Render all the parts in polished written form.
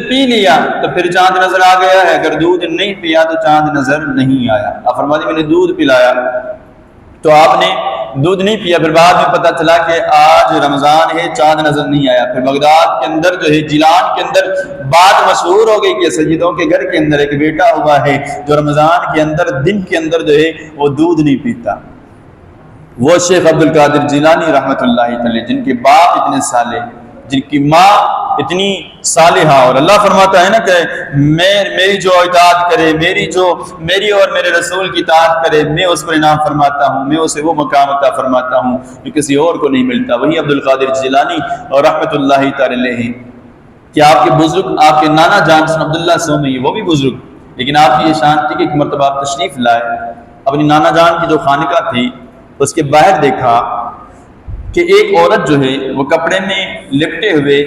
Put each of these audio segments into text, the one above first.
پی لیا تو پھر چاند نظر آ گیا ہے، اگر دودھ نہیں پیا تو چاند نظر نہیں آیا۔ آپ فرماتے میں نے دودھ پلایا تو آپ نے دودھ نہیں پیا، پھر بعد میں پتہ چلا کہ آج رمضان ہے، چاند نظر نہیں آیا۔ پھر بغداد کے اندر جو ہے جیلان کے اندر بات مشہور ہو گئی کہ سیدوں کے گھر کے اندر ایک بیٹا ہوا ہے جو رمضان کے اندر دن کے اندر جو ہے وہ دودھ نہیں پیتا۔ وہ شیخ عبدالقادر جیلانی رحمۃ اللہ علیہ، جن کے باپ اتنے صالح، جن کی ماں اتنی صالحہ، اور اللہ فرماتا ہے نا کہ میری جو اطاعت کرے، میری اور میرے رسول کی اطاعت کرے، میں اس پر انعام فرماتا ہوں، میں اسے وہ مقام عطا فرماتا ہوں جو کسی اور کو نہیں ملتا۔ وہی عبدالقادر جیلانی اور رحمۃ اللہ تعالی علیہ کہ آپ کے بزرگ، آپ کے نانا جان عبداللہ سومی، وہ بھی بزرگ، لیکن آپ کی یہ شان تھی کہ ایک مرتبہ آپ تشریف لائے، اپنی نانا جان کی جو خانقاہ تھی اس کے باہر دیکھا کہ ایک عورت جو ہے وہ کپڑے میں لپٹے ہوئے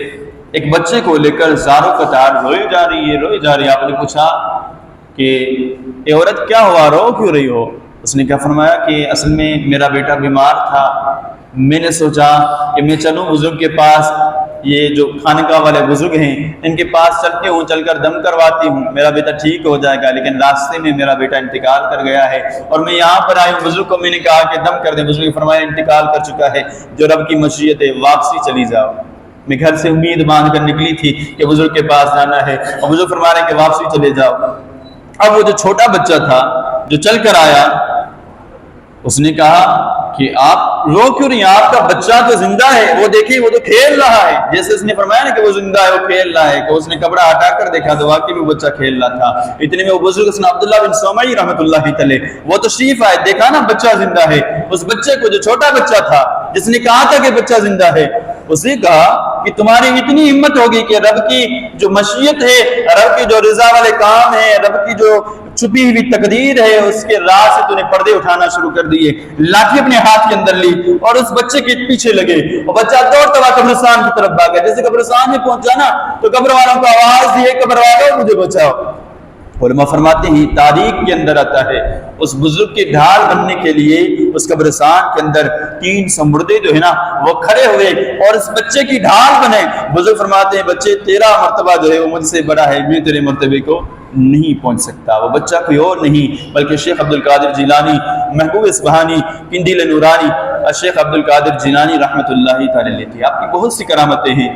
ایک بچے کو لے کر زاروں قطار روئی جا رہی ہے۔ آپ نے پوچھا کہ اے عورت کیا ہوا، رو کیوں رہی ہو؟ اس نے کیا فرمایا کہ اصل میں میرا بیٹا بیمار تھا، میں نے سوچا کہ میں چلوں بزرگ کے پاس، یہ جو خانقاہ والے بزرگ ہیں ان کے پاس چلتی ہوں، چل کر دم کرواتی ہوں، میرا بیٹا ٹھیک ہو جائے گا، لیکن راستے میں میرا بیٹا انتقال کر گیا ہے اور میں یہاں پر آئی ہوں۔ بزرگ کو میں نے کہا کہ دم کر دیں، بزرگ نے فرمایا انتقال کر چکا ہے، جو رب کی مشیت ہے، واپسی چلی جاؤ۔ میں گھر سے امید باندھ کر نکلی تھی کہ بزرگ کے پاس جانا ہے، اور بزرگ فرما رہے ہیں کہ واپسی چلے جاؤ۔ اب وہ جو چھوٹا بچہ تھا جو چل کر آیا، اس نے کہا کہ آپ رو کیوں نہیں، آپ کا بچہ تو زندہ ہے، وہ دیکھیں وہ تو کھیل رہا ہے۔ جیسے اس نے فرمایا نا کہ وہ زندہ ہے، وہ کھیل رہا ہے، کہ اس نے کپڑا ہٹا کر دیکھا تو واقعی میں بچہ کھیل رہا تھا۔ اتنے میں وہ بزرگ اس نے عبداللہ بن سومی رحمۃ اللہ علیہ وہ تشریف آئے، دیکھا نا بچہ زندہ ہے۔ اس بچے کو، جو چھوٹا بچہ تھا جس نے کہا تھا کہ بچہ زندہ ہے، اس نے کہا کہ تمہاری اتنی ہمت ہوگی کہ رب کی جو مشیت ہے، رب کی جو رضا والے کام ہیں، رب کی جو چھپی ہوئی تقدیر ہے، اس کے راہ سے تو نے پردے اٹھانا شروع کر دیے، لاٹھی اپنے ہاتھ کے اندر لی اور اس بچے کے پیچھے لگے، اور بچہ دوڑتا ہوا قبرستان کی طرف بھاگا۔ جیسے قبرستان میں پہنچا نا تو قبر والوں کو آواز دی، قبر والوں مجھے بچاؤ۔ علماء فرماتے ہیں تاریخ کے اندر آتا ہے اس بزرگ کے ڈھال بننے کے لیے اس قبرستان کے اندر 300 مردے جو ہے نا وہ کھڑے ہوئے اور اس بچے کی ڈھال بنے۔ بزرگ فرماتے ہیں بچے تیرا مرتبہ جو ہے وہ مجھ سے بڑا ہے، میں تیرے مرتبے کو نہیں پہنچ سکتا۔ وہ بچہ کوئی اور نہیں بلکہ شیخ عبدالقادر جیلانی، محبوب اصفہانی، قندیل نورانی، شیخ عبدالقادر جیلانی رحمۃ اللہ تعالی علیہ تھی۔ آپ کی بہت سی کرامتیں ہیں،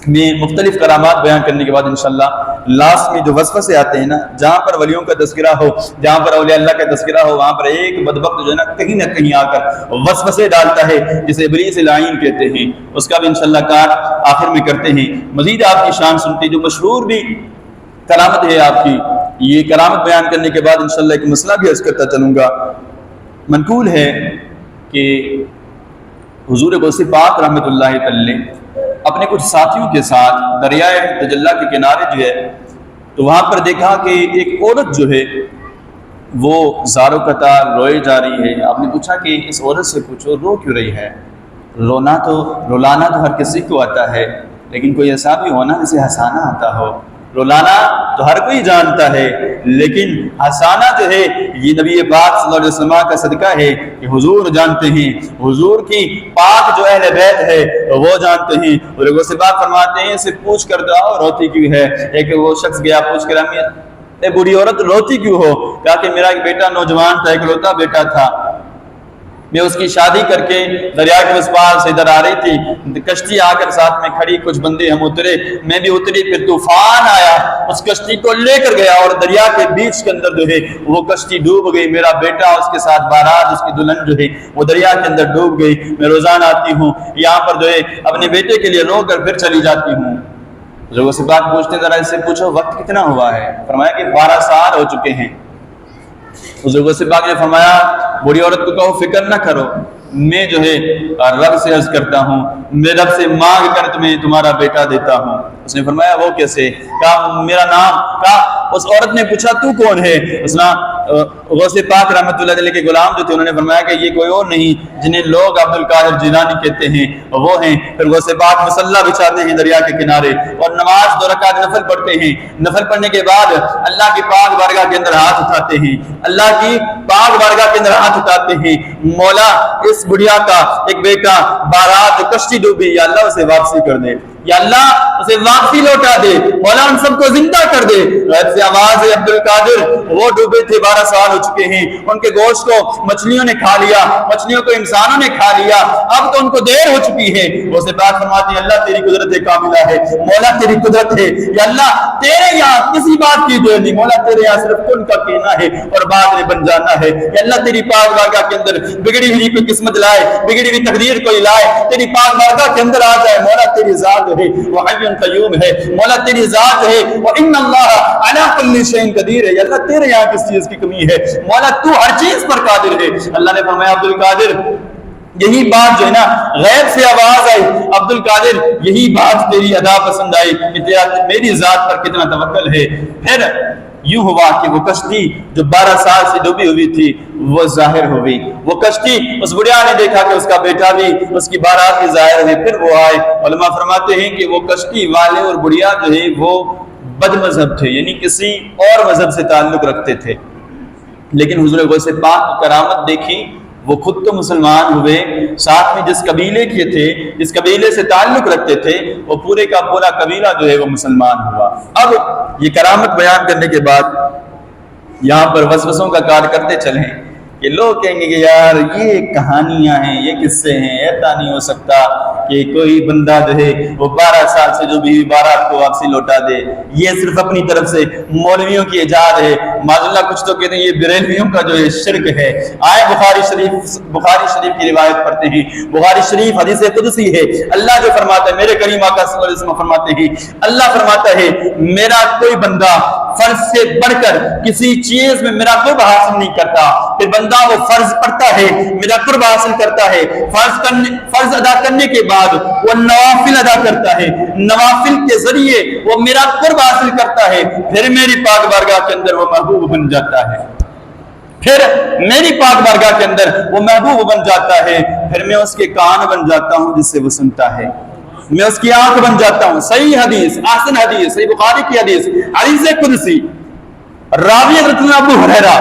میں مختلف کرامات بیان کرنے کے بعد انشاءاللہ لاسٹ میں جو وسوسے آتے ہیں نا، جہاں پر ولیوں کا تذکرہ ہو، جہاں پر اولیاء اللہ کا تذکرہ ہو، وہاں پر ایک بدبخت جو ہے نا کہیں نہ کہیں آ کر وسوسے ڈالتا ہے، جسے ابلیس لعین کہتے ہیں، اس کا بھی انشاءاللہ کار آخر میں کرتے ہیں۔ مزید آپ کی شان سنتے جو مشہور بھی کرامت ہے آپ کی، یہ کرامت بیان کرنے کے بعد انشاءاللہ ایک مسئلہ بھی عرض کرتا چلوں گا۔ منقول ہے کہ حضور غوث پاک رحمۃ اللہ تعالی اپنے کچھ ساتھیوں کے ساتھ دریائے دجلہ کے کنارے جو ہے تو وہاں پر دیکھا کہ ایک عورت جو ہے وہ زاروں قطار روئے جا رہی ہے۔ آپ نے پوچھا کہ اس عورت سے پوچھو رو کیوں رہی ہے؟ رلانا تو ہر کسی کو آتا ہے، لیکن کوئی ایسا بھی ہونا جسے ہنسانا آتا ہو۔ رلانا تو ہر کوئی جانتا ہے، لیکن ہنسانا جو ہے یہ نبی پاک صلی اللہ علیہ وسلم کا صدقہ ہے کہ حضور جانتے ہیں، حضور کی پاک جو اہل بیت ہے وہ جانتے ہیں۔ اور غوث پاک فرماتے ہیں اسے پوچھ کر دعا روتی کیوں ہے؟ ایک وہ شخص گیا پوچھ کر امی اے بوڑھی عورت روتی کیوں ہو؟ کہا کہ میرا ایک بیٹا نوجوان تھا، ایک لوتا بیٹا تھا، میں اس کی شادی کر کے دریا کے اس پار سے ادھر آ رہی تھی، کشتی آ کر ساتھ میں کھڑی، کچھ بندے ہم اترے، میں بھی اتری، پھر طوفان آیا، اس کشتی کو لے کر گیا اور دریا کے بیچ کے اندر جو ہے وہ کشتی ڈوب گئی، میرا بیٹا اس کے ساتھ بارات اس کی دلہن جو ہے وہ دریا کے اندر ڈوب گئی۔ میں روزانہ آتی ہوں یہاں پر جو ہے اپنے بیٹے کے لیے رو کر پھر چلی جاتی ہوں۔ لوگوں سے بات پوچھتے ذرا اس سے پوچھو وقت کتنا ہوا ہے؟ فرمایا کہ 12 سال ہو چکے ہیں۔ بزرگوں سے پاک نے فرمایا بوڑھی عورت کو کہو فکر نہ کرو، میں جو ہے رب سے عرض کرتا ہوں، میں رب سے مانگ کر تمہیں تمہارا بیٹا دیتا ہوں۔ اس نے فرمایا وہ کیسے؟ کہا میرا نام، کہا اس عورت نے پوچھا تو کون ہے؟ اس نے غوث پاک رحمۃ اللہ علیہ کے غلام جو تھے انہوں نے فرمایا کہ یہ کوئی اور نہیں جنہیں لوگ عبدالقادر جیلانی کہتے ہیں وہ ہیں۔ پھر غوث پاک مصلی بچھاتے ہیں دریا کے کنارے اور نماز 2 رکعت نفل پڑھتے ہیں، نفل پڑھنے کے بعد اللہ کی پاک بارگاہ کے اندر ہاتھ اٹھاتے ہیں، اللہ کی پاک بارگاہ کے اندر ہاتھ اٹھاتے ہیں، مولا اس بڑھیا کا ایک بیٹا بارات کشتی ڈوبی، یا اللہ اسے واپسی کر دے۔ یا اللہ اسے واپسی لوٹا دے، مولا ان سب کو زندہ کر دے۔ غیب سے آواز ہے عبد القادر وہ ڈوبے تھے 12 سال ہو چکے ہیں، ان کے گوشت کو مچھلیوں نے کھا لیا، مچھلیوں کو انسانوں نے کھا لیا، اب تو ان کو دیر ہو چکی ہے۔ وہ سے پاک فرماتی ہے اللہ تیری قدرت کاملہ ہے، مولا تیری قدرت ہے، یا اللہ تیرے یہاں کسی بات کی دیر نہیں، مولا تیرے یہاں صرف کن کا کہنا ہے اور بعد میں بن جانا ہے۔ یا اللہ تیری پاک بارگاہ کے اندر بگڑی ہوئی کوئی قسمت لائے، بگڑی ہوئی تقدیر کوئی لائے، تیری پاک بارگاہ کے اندر آ جائے۔ مولا تیری ذات ہے وہ حی قیوم ہے، مولا تیری ذات ہے وہ ان اللہ علی کل شیء قدیر ہے، یا اللہ تیرے یہاں کس چیز کی کمی ہے، مولا تو ہر چیز پر قادر ہے۔ اللہ نے فرمایا عبد القادر یہی بات جو ہے نا غیب سے آواز آئی، عبد القادر یہی بات تیری ادا پسند آئی کہ تیرا میری ذات پر کتنا توکل ہے۔ پھر یوں ہوا کہ وہ کشتی جو 12 سال سے ڈوبی ہوئی تھی وہ ظاہر ہوئی، وہ کشتی اس بڑھیا نے دیکھا کہ اس کا بیٹا بھی اس کی بارات بھی ظاہر ہوئی، پھر وہ آئے۔ علماء فرماتے ہیں کہ وہ کشتی والے اور بڑھیا جو ہے وہ بد مذہب تھے، یعنی کسی اور مذہب سے تعلق رکھتے تھے، لیکن حضور غوث پاک کی کرامت دیکھی، وہ خود تو مسلمان ہوئے، ساتھ میں جس قبیلے کے تھے، جس قبیلے سے تعلق رکھتے تھے، وہ پورے کا پورا قبیلہ جو ہے وہ مسلمان ہوا۔ اب یہ کرامت بیان کرنے کے بعد یہاں پر وسوسوں کا کار کرتے چلیں کہ لوگ کہیں گے کہ یار یہ کہانیاں ہیں، یہ قصے ہیں، ایسا نہیں ہو سکتا کہ کوئی بندہ جو ہے وہ 12 سال سے جو بھی بارات کو واپسی لوٹا دے، یہ صرف اپنی طرف سے مولویوں کی ایجاد ہے، معاذ اللہ کچھ تو کہتے ہیں یہ بریلویوں کا جو ہے شرک ہے۔ آئے بخاری شریف کی روایت پڑھتے ہیں، بخاری شریف حدیث قدسی ہے، اللہ جو فرماتا ہے، میرے کریم آقا صلی اللہ علیہ وسلم فرماتے ہیں، اللہ فرماتا ہے میرا کوئی بندہ فرض سے بڑھ کر کسی چیز میں میرا قرب حاصل نہیں کرتا، پھر بندہ وہ فرض پڑھتا ہے میرا قرب حاصل کرتا ہے، فرض ادا کرنے کے بعد وہ نوافل ادا کرتا ہے، نوافل کے ذریعے وہ میرا قرب حاصل کرتا ہے، پھر میری پاک بارگاہ کے اندر وہ محبوب بن جاتا ہے، پھر میری پاک بارگاہ کے اندر وہ محبوب بن جاتا ہے، پھر میں اس کے کان بن جاتا ہوں جس سے وہ سنتا ہے، میں اس کی آنکھ بن جاتا ہوں۔ صحیح حدیث، احسن حدیث، صحیح بخاری کی حدیث، حدیث قدسی، راوی حضرت ابو ہریرہ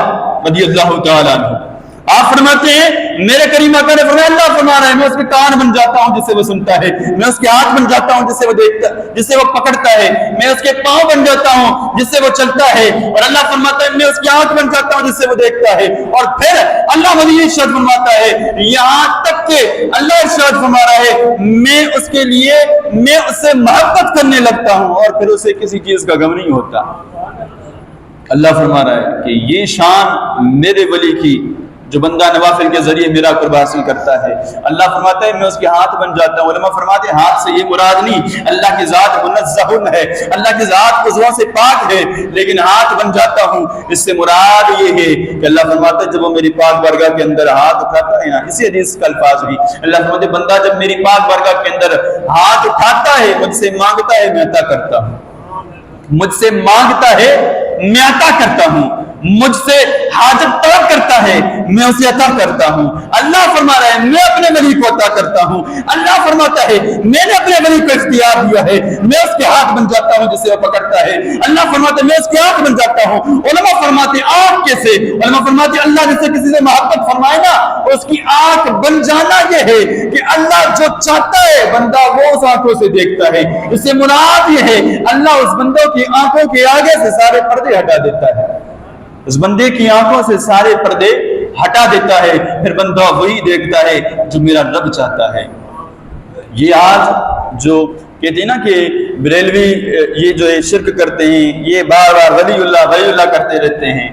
رضی اللہ تعالیٰ عنہ، آپ فرماتے ہیں میرے کریم آقا نے فرمایا اللہ فرما رہا ہے میں اس کے کان بن جاتا ہوں جس سے وہ سنتا ہے، میں اس کے ہاتھ بن جاتا ہوں جس سے وہ دیکھتا، جس سے وہ پکڑتا ہے، میں اس کے پاؤں بن جاتا ہوں جس سے وہ چلتا ہے، اور اللہ فرماتا ہے میں اس کی آنکھ بن جاتا ہوں جس سے وہ دیکھتا ہے، اور پھر اللہ مزید ارشاد فرماتا ہے یہاں تک کہ اللہ ارشاد فرما رہا ہے میں اس کے لیے میں اس سے محبت کرنے لگتا ہوں اور پھر اسے کسی چیز کا غم نہیں ہوتا۔ اللہ فرما رہا ہے کہ یہ شان میرے ولی کی جو بندہ نوافل کے ذریعے میرا قرب حاصل کرتا ہے، اللہ فرماتا ہے میں اس کے ہاتھ بن جاتا ہوں۔ علماء فرماتے ہیں ہاتھ سے یہ مراد نہیں، اللہ کی ذات منزہ ہے، اللہ کی ذات عضووں سے پاک ہے، لیکن ہاتھ بن جاتا ہوں اس سے مراد یہ ہے کہ اللہ فرماتا ہے جب وہ میری پاک بارگاہ کے اندر ہاتھ اٹھاتا ہے نا، اسی حدیث کا الفاظ بھی اللہ فرماتے ہیں بندہ جب میری پاک بارگاہ کے اندر ہاتھ اٹھاتا ہے مجھ سے مانگتا ہے میں عطا کرتا ہوں، مجھ سے مانگتا ہے میں عطا کرتا ہوں، مجھ سے حاجت طلب کرتا ہے میں اسے عطا کرتا ہوں۔ اللہ فرما رہا ہے میں اپنے ولی کو عطا کرتا ہوں، اللہ فرماتا ہے میں نے اپنے ولی کو اختیار دیا ہے میں اس کے ہاتھ بن جاتا ہوں جس سے وہ پکڑتا ہے، اللہ فرماتا ہے میں اس کے ہاتھ بن جاتا ہوں۔ علماء فرماتے ہیں آنکھ کیسے؟ علماء فرماتے ہیں اللہ جس سے کسی سے محبت فرمائے نا اس کی آنکھ بن جانا یہ ہے کہ اللہ جو چاہتا ہے بندہ وہ اس آنکھوں سے دیکھتا ہے، اس سے مراد یہ ہے اللہ اس بندوں کی آنکھوں کے آگے سے سارے پردے ہٹا دیتا ہے، اس بندے کی آنکھوں سے سارے پردے ہٹا دیتا ہے، پھر بندہ وہی دیکھتا ہے جو میرا رب چاہتا ہے۔ یہ آج جو کہتے ہیں نا کہ بریلوی یہ جو ہے شرک کرتے ہیں، یہ بار بار ولی اللہ کرتے رہتے ہیں،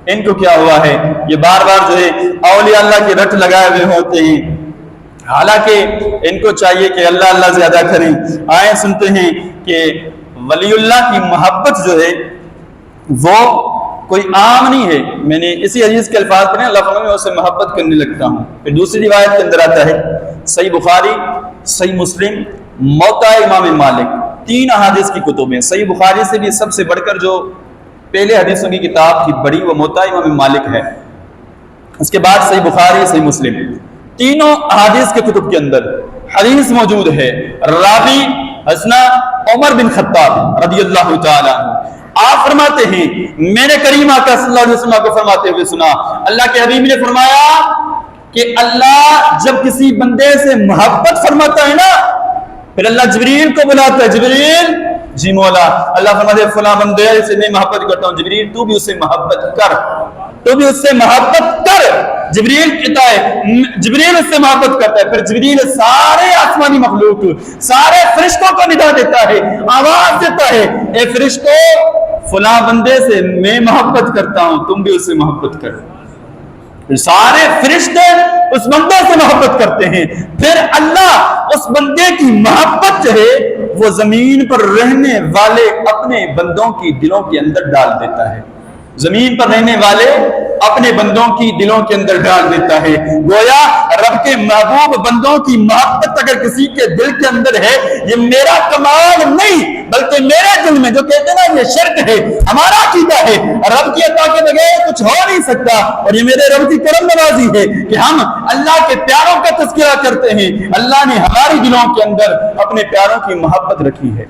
ان کو کیا ہوا ہے یہ بار بار جو ہے اولیاء اللہ کے رٹ لگائے ہوئے ہوتے ہیں، حالانکہ ان کو چاہیے کہ اللہ اللہ زیادہ کریں۔ آئیں سنتے ہیں کہ ولی اللہ کی محبت جو ہے وہ کوئی عام نہیں ہے، میں نے اسی حدیث کے الفاظ پڑھے اللہ فرماتا ہے میں اسے محبت کرنے لگتا ہوں۔ پھر دوسری روایت کے اندر آتا ہے صحیح بخاری، صحیح مسلم، موطا امام مالک، 3 احادیث کی کتب ہیں۔ صحیح بخاری سے بھی سب سے بڑھ کر جو پہلے حدیثوں کی کتاب تھی بڑی وہ موطا امام مالک ہے، اس کے بعد صحیح بخاری، صحیح مسلم، تینوں احادیث کے کتب کے اندر حدیث موجود ہے۔ راوی حسنا عمر بن خطاب رضی اللہ تعالی عنہ، آپ فرماتے ہیں میں نے کریم آقا صلی اللہ علیہ وسلم کو فرماتے ہوئے سنا اللہ کے حبیب نے فرمایا کہ اللہ جب کسی بندے سے محبت فرماتا ہے نا پھر اللہ جبریل کو بلاتا ہے، جبریل جی مولا، اللہ فرماتے ہیں فلاں بندے سے میں محبت کرتا ہوں، جبریل تو بھی اس سے محبت کر، تو بھی اس سے محبت کر۔ جبریل کہتا ہے، جبریل اس سے محبت کرتا ہے، پھر جبریل سارے آسمانی مخلوق، سارے فرشتوں کو ندا دیتا ہے، آواز دیتا ہے، اے فرشتوں فلاں بندے سے میں محبت کرتا ہوں، تم بھی اس سے محبت کرو۔ سارے فرشتے اس بندے سے محبت کرتے ہیں، پھر اللہ اس بندے کی محبت جو ہے وہ زمین پر رہنے والے اپنے بندوں کی دلوں کے اندر ڈال دیتا ہے، زمین پر رہنے والے اپنے بندوں کی دلوں کے اندر ڈال دیتا ہے۔ گویا رب کے محبوب بندوں کی محبت اگر کسی کے دل کے اندر ہے، یہ میرا کمال نہیں بلکہ میرے دل میں، جو کہتے ہیں نا یہ شرک ہے، ہمارا عقیدہ ہے رب کی عطا کے بغیر کچھ ہو نہیں سکتا، اور یہ میرے رب کی کرم نوازی ہے کہ ہم اللہ کے پیاروں کا تذکرہ کرتے ہیں، اللہ نے ہماری دلوں کے اندر اپنے پیاروں کی محبت رکھی ہے،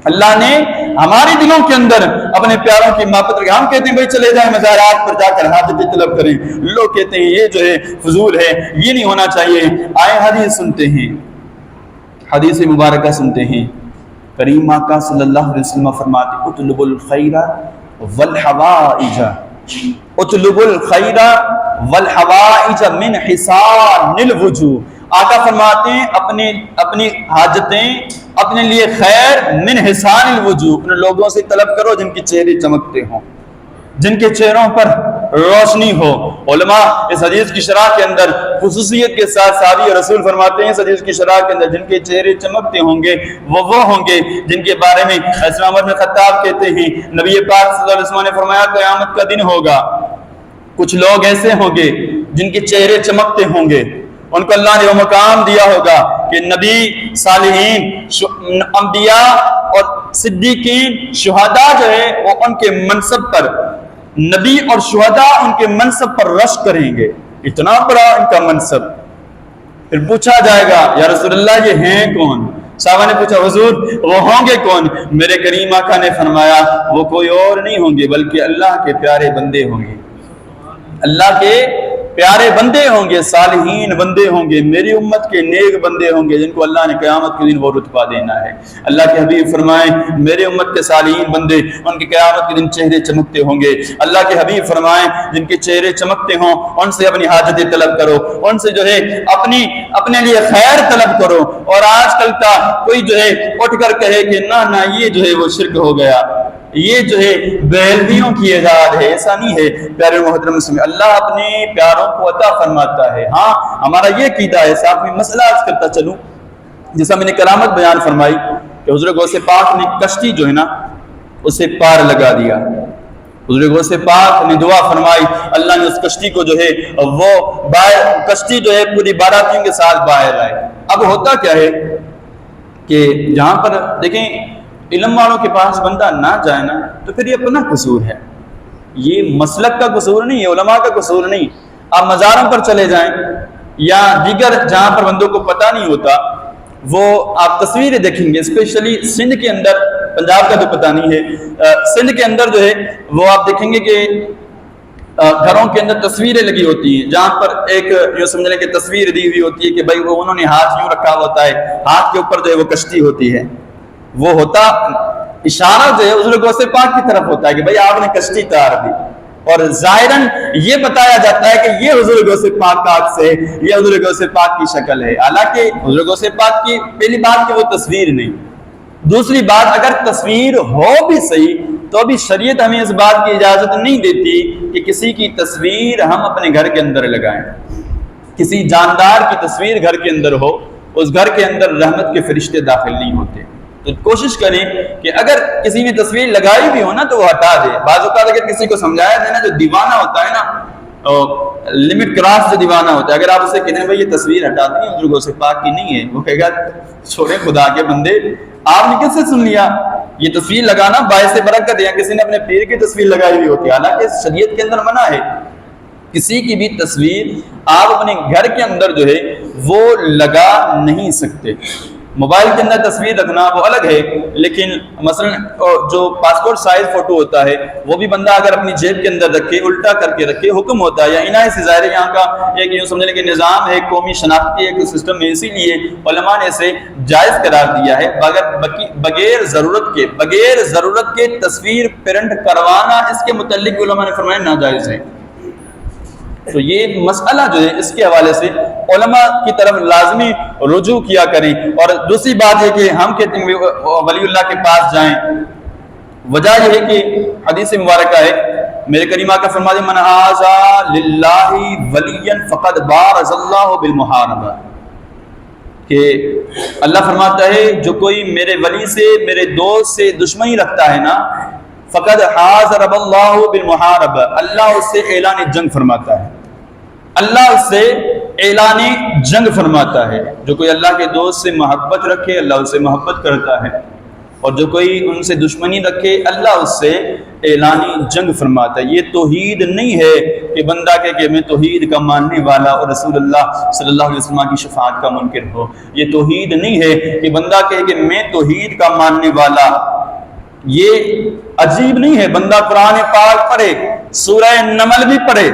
اللہ نے ہماری دلوں کے اندر اپنے پیاروں کی محبت رکھی۔ ہم کہتے ہیں بھائی چلے جائیں مزارات پر جا کر حاجت طلب کریں، لوگ کہتے ہیں یہ جو ہے فضول ہے، یہ نہیں ہونا چاہیے۔ آئے حدیث سنتے ہیں، حدیث مبارکہ سنتے ہیں، کریم آقا صلی اللہ علیہ وسلم فرماتے اطلب الخیر والحوائج، اطلب الخیر والحوائج من حسان الوجوہ۔ آقا فرماتے ہیں اپنی حاجتیں اپنے لیے خیر من حسان الوجوہ، ان لوگوں سے طلب کرو جن کے چہرے چمکتے ہوں، جن کے چہروں پر روشنی ہو۔ علماء اس حدیث کی شرح کے اندر خصوصیت کے ساتھ صحابی رسول فرماتے ہیں اس حدیث کی شرح کے اندر جن کے چہرے چمکتے ہوں گے وہ ہوں گے جن کے بارے میں حضرت عمر بن خطاب کہتے ہیں نبی پاک صلی اللہ علیہ وسلم نے فرمایا قیامت کا دن ہوگا، کچھ لوگ ایسے ہوں گے جن کے چہرے چمکتے ہوں گے، ان کو اللہ نے وہ مقام دیا ہوگا کہ نبی، صالحین، انبیاء اور صدیقین، شہداء جو ہے وہ ان کے منصب پر، نبی اور شہداء ان کے منصب پر رش کریں گے، اتنا بڑا ان کا منصب۔ پھر پوچھا جائے گا یا رسول اللہ یہ ہیں کون؟ صحابہ نے پوچھا حضور وہ ہوں گے کون؟ میرے کریم آقا نے فرمایا وہ کوئی اور نہیں ہوں گے بلکہ اللہ کے پیارے بندے ہوں گے، اللہ کے پیارے بندے ہوں گے، صالحین بندے ہوں گے، میری امت کے نیک بندے ہوں گے جن کو اللہ نے قیامت کے دن وہ رتبہ دینا ہے۔ اللہ کے حبیب فرمائیں میرے امت کے صالحین بندے ان کے قیامت کے دن چہرے چمکتے ہوں گے۔ اللہ کے حبیب فرمائیں جن کے چہرے چمکتے ہوں ان سے اپنی حاجتیں طلب کرو، ان سے جو ہے اپنے لیے خیر طلب کرو۔ اور آج کل کا کوئی جو ہے اٹھ کر کہے کہ نہ یہ جو ہے وہ شرک ہو گیا، یہ جو ہے بیلویوں کی ایجاد ہے، ایسا نہیں ہے۔ پیارے محترم مسلم، اللہ اپنے پیاروں کو عطا فرماتا ہے۔ ہاں ہمارا یہ عقیدہ ہے، ساتھ میں مسئلہ عرض کرتا چلوں، جیسا میں نے کرامت بیان فرمائی کہ حضور غوث پاک نے کشتی جو ہے نا اسے پار لگا دیا، حضور غوث پاک نے دعا فرمائی، اللہ نے اس کشتی کو جو ہے وہ کشتی جو ہے پوری باراتیوں کے ساتھ باہر آئے۔ اب ہوتا کیا ہے کہ جہاں پر دیکھیں علم والوں کے پاس بندہ نہ جائے نا تو پھر یہ اپنا قصور ہے، یہ مسلک کا قصور نہیں ہے، علماء کا قصور نہیں۔ آپ مزاروں پر چلے جائیں یا دیگر جہاں پر بندوں کو پتہ نہیں ہوتا، وہ آپ تصویریں دیکھیں گے، اسپیشلی سندھ کے اندر، پنجاب کا تو پتہ نہیں ہے، سندھ کے اندر جو ہے وہ آپ دیکھیں گے کہ گھروں کے اندر تصویریں لگی ہوتی ہیں جہاں پر ایک یوں سمجھ لیں کہ تصویر دی ہوئی ہوتی ہے کہ بھائی وہ انہوں نے ہاتھ یوں رکھا ہوتا ہے، ہاتھ کے اوپر جو ہے وہ کشتی ہوتی ہے، وہ ہوتا اشارہ جو ہے حضور غوث پاک کی طرف ہوتا ہے کہ بھائی آپ نے کشتی تار دی، اور ظاہراً یہ بتایا جاتا ہے کہ یہ حضور غوث پاک کا عکس ہے، یہ حضور غوث پاک کی شکل ہے، حالانکہ حضور غوث پاک کی پہلی بات کہ وہ تصویر نہیں، دوسری بات اگر تصویر ہو بھی صحیح تو بھی شریعت ہمیں اس بات کی اجازت نہیں دیتی کہ کسی کی تصویر ہم اپنے گھر کے اندر لگائیں۔ کسی جاندار کی تصویر گھر کے اندر ہو، اس گھر کے اندر رحمت کے فرشتے داخل نہیں ہوتے۔ تو کوشش کریں کہ اگر کسی نے تصویر لگائی بھی ہو نا تو وہ ہٹا دے۔ بعض اوقات اگر کسی کو سمجھایا جائے نا، جو دیوانہ ہوتا ہے نا، لمٹ کراس جو دیوانہ ہوتا ہے، اگر آپ اسے کہتے ہیں بھائی یہ تصویر ہٹا دیں حضور غوث پاک کی نہیں ہے، وہ کہے گا چھوڑے خدا کے بندے، آپ نے کس سے سن لیا؟ یہ تصویر لگانا باعث برکت ہے، یا کسی نے اپنے پیر کی تصویر لگائی ہوئی ہوتی ہے، حالانکہ شریعت کے اندر منع ہے کسی کی بھی تصویر آپ اپنے گھر کے اندر جو ہے وہ لگا نہیں سکتے۔ موبائل کے اندر تصویر رکھنا وہ الگ ہے، لیکن مثلا جو پاسپورٹ سائز فوٹو ہوتا ہے وہ بھی بندہ اگر اپنی جیب کے اندر رکھے، الٹا کر کے رکھے، حکم ہوتا ہے یا عنایت سے ظاہر ہے یہاں کا ایک یوں سمجھنے کے نظام ہے، قومی شناختی ایک سسٹم ہے، اسی لیے علماء نے اسے جائز قرار دیا ہے۔ بغیر ضرورت کے تصویر پرنٹ کروانا اس کے متعلق علماء نے فرمایا ناجائز ہے۔ تو یہ مسئلہ جو ہے اس کے حوالے سے علماء کی طرف لازمی رجوع کیا کریں۔ اور دوسری بات ہے کہ ہم کہتے ہیں ولی اللہ کے پاس جائیں، وجہ یہ ہے کہ حدیث مبارکہ ہے، میرے کریم آقا فرماتے ہیں من آذا للہ ولیا فقد بارز اللہ بالمحاربہ، کہ اللہ فرماتا ہے جو کوئی میرے ولی سے، میرے دوست سے دشمنی رکھتا ہے نا، فقد حاضرب اللہ بالمحاربہ، اللہ اس سے اعلان جنگ فرماتا ہے، اللہ اس سے اعلان جنگ فرماتا ہے۔ جو کوئی اللہ کے دوست سے محبت رکھے اللہ اس سے محبت کرتا ہے، اور جو کوئی ان سے دشمنی رکھے اللہ اس سے اعلان جنگ فرماتا ہے۔ یہ توحید نہیں ہے کہ بندہ کہے کہ میں توحید کا ماننے والا اور رسول اللہ صلی اللہ علیہ وسلم کی شفاعت کا منکر ہو۔ یہ توحید نہیں ہے کہ بندہ کہے کہ میں توحید کا ماننے والا۔ یہ عجیب نہیں ہے، بندہ قرآن پاک پڑھے، سورہ نمل بھی پڑھے،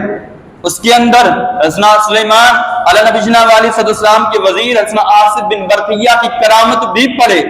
اس کے اندر حسنا سلیمان علیہ نبینا علیہ السلام کے وزیر حسنا آصف بن برقیہ کی کرامت بھی پڑھے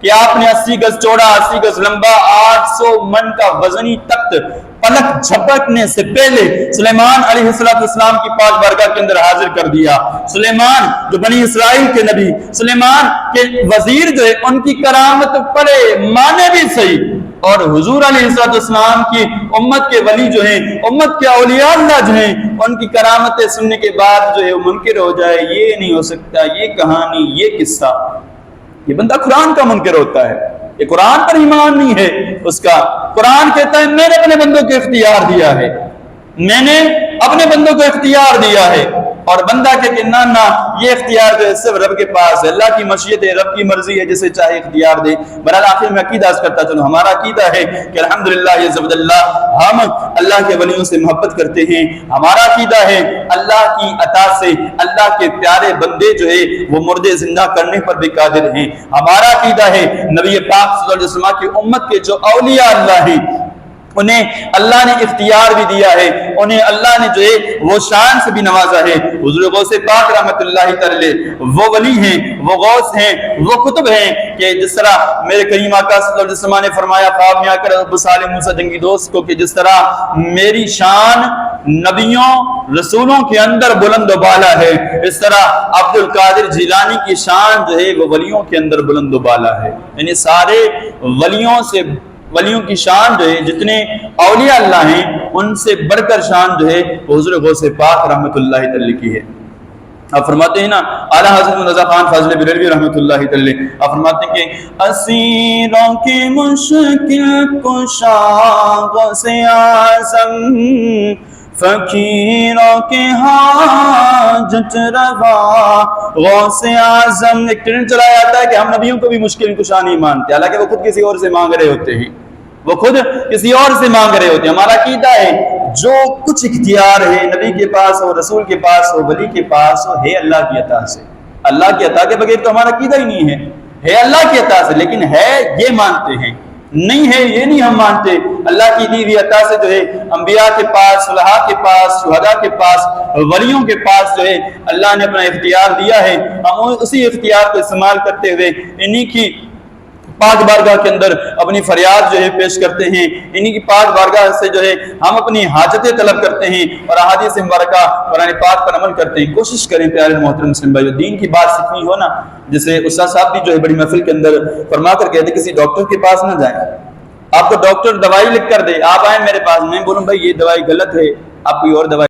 کہ آپ نے 80 گز چوڑا 80 گز لمبا 800 من کا وزنی تخت پلک جھپکنے سے پہلے سلیمان علیہ السلام کی پاک بارگاہ کے اندر حاضر کر دیا۔ سلیمان جو بنی اسرائیل کے نبی، سلیمان کے وزیر جو ہے ان کی کرامت پڑھے، مانے بھی صحیح، اور حضور علیہ السلام کی امت کے ولی جو ہیں، امت کے اولیاء اللہ جو ہیں، ان کی کرامتیں سننے کے بعد جو ہے وہ منکر ہو جائے، یہ نہیں ہو سکتا۔ یہ کہانی، یہ قصہ، یہ بندہ قرآن کا منکر ہوتا ہے، یہ قرآن پر ایمان نہیں ہے اس کا۔ قرآن کہتا ہے میں نے اپنے بندوں کو اختیار دیا ہے، میں نے اپنے بندوں کو اختیار دیا ہے، اور بندہ کہ نہ یہ اختیار جو ہے صرف رب کے پاس ہے، اللہ کی مشیت ہے، رب کی مرضی ہے، جسے چاہے اختیار دے۔ بہرحال آخر میں عقیدہ کرتا چلو، ہمارا عقیدہ ہے کہ الحمدللہ یہ زبد اللہ، ہم اللہ کے ولیوں سے محبت کرتے ہیں۔ ہمارا عقیدہ ہے اللہ کی عطا سے اللہ کے پیارے بندے جو ہے وہ مردے زندہ کرنے پر بھی قادر ہیں۔ ہمارا عقیدہ ہے نبی پاک صلی اللہ علیہ وسلم کی امت کے جو اولیاء اللہ ہیں انہیں اللہ نے اختیار بھی دیا ہے، انہیں اللہ نے جو ہے وہ شان سے بھی نوازا ہے۔ حضور غوث پاک رحمت اللہ تعالی وہ ولی ہیں، وہ غوث ہیں، وہ قطب ہیں کہ جس طرح میرے کریم آقا صلی اللہ علیہ وسلم نے فرمایا خواب میں آ کر ابو صالح موسیٰ جنگی دوست کو کہ جس طرح میری شان نبیوں رسولوں کے اندر بلند و بالا ہے، اس طرح عبد القادر جیلانی کی شان جو ہے وہ ولیوں کے اندر بلند و بالا ہے۔ یعنی سارے ولیوں کی شان جو ہے جتنے اولیاء اللہ ہیں ان سے بڑھ کر شان جو ہے حضور غوث پاک رحمت اللہ تعالی کی ہے۔ آپ فرماتے ہیں نا اعلیٰ حضرت رضا خان فاضل بریلوی رحمت اللہ تعالی، آپ فرماتے ہیں کہ اسیروں کی مشکل کشا غوث اعظم، فقیروں کے حاجت روا غوث اعظم۔ ایک ٹرینڈ چلایا جاتا ہے کہ ہم نبیوں کو بھی مشکل کشا نہیں مانتے، حالانکہ وہ خود کسی اور سے مانگ رہے ہوتے ہیں، وہ خود کسی اور سے مانگ رہے ہوتے ہیں۔ ہمارا عقیدہ ہے جو کچھ اختیار ہے نبی کے پاس ہو، رسول کے پاس ہو، ولی کے پاس ہو، ہے اللہ کی عطا سے۔ اللہ کی عطا کے بغیر تو ہمارا عقیدہ ہی نہیں ہے اللہ کی عطا سے، لیکن ہے یہ مانتے ہیں، نہیں ہے یہ نہیں ہم مانتے۔ اللہ کی دی ہوئی عطا سے جو ہے انبیاء کے پاس، صلحاء کے پاس، شہداء کے پاس، ولیوں کے پاس جو ہے اللہ نے اپنا اختیار دیا ہے، ہم اسی اختیار کو استعمال کرتے ہوئے انہی کی پاک بارگاہ کے اندر اپنی فریاد جو ہے پیش کرتے ہیں، انہی کی پاک بارگاہ سے جو ہے ہم اپنی حاجتیں طلب کرتے ہیں اور احادیث مبارکہ قرآن پاک پر عمل کرتے ہیں۔ کوشش کریں پیارے محترم مسلم بھائیو، دین کی بات سیکھنی ہو نا، جیسے استاد صاحب بھی جو ہے بڑی محفل کے اندر فرما کر کہتے کسی ڈاکٹر کے پاس نہ جائیں، آپ کو ڈاکٹر دوائی لکھ کر دے، آپ آئیں میرے پاس، میں بولوں بھائی یہ دوائی غلط ہے، آپ کوئی اور دوائی